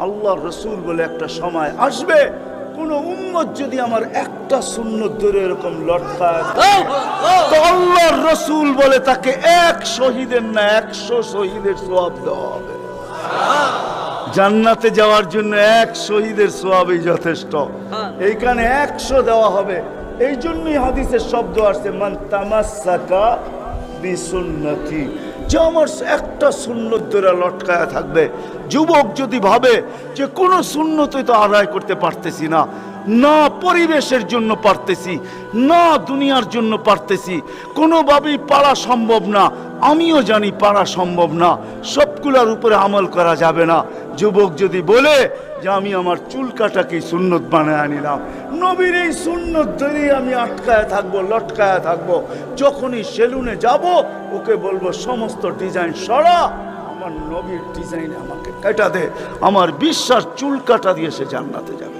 আল্লাহর রাসূল বলে একটা সময় আসবে, কোন উম্মত যদি আমার একটা সুন্নত ধরে এরকম লটকায়, তো আল্লাহর রাসূল বলে তাকে 1 শহীদের না 100 শহীদের সওয়াব দেওয়া হবে। জান্নাতে যাওয়ার জন্য 1 শহীদের সওয়াবই যথেষ্ট, এইখানে 100 দেওয়া হবে। এই জন্যই হাদিসের শব্দ আসছে মান তামাসসাকা বিসুন্নতি, যে আমার একটা সুন্নত ধরে লটকায়া থাকবে। যুবক যদি ভাবে যে কোনো সুন্নতই তো আদায় করতে পারতেছি না, না পরিবেশের জন্য পারতেছি, না দুনিয়ার জন্য পারতেছি, কোনোভাবেই পারা সম্ভব না, আমিও জানি পারা সম্ভব না, সবগুলোর উপরে আমল করা যাবে না। যুবক যদি বলে যে আমি আমার চুল কাটাকেই সুন্নত বানায় আনিলাম, নবীর এই সুন্নত ধরেই আমি আটকায় থাকবো, লটকায় থাকবো, যখনই সেলুনে যাব ওকে বলবো সমস্ত ডিজাইন সরা, আমার নবীর ডিজাইনে আমাকে কাটা দে, আমার বিশ্বাস চুল কাটা দিয়ে সে জান্নাতে যাবে।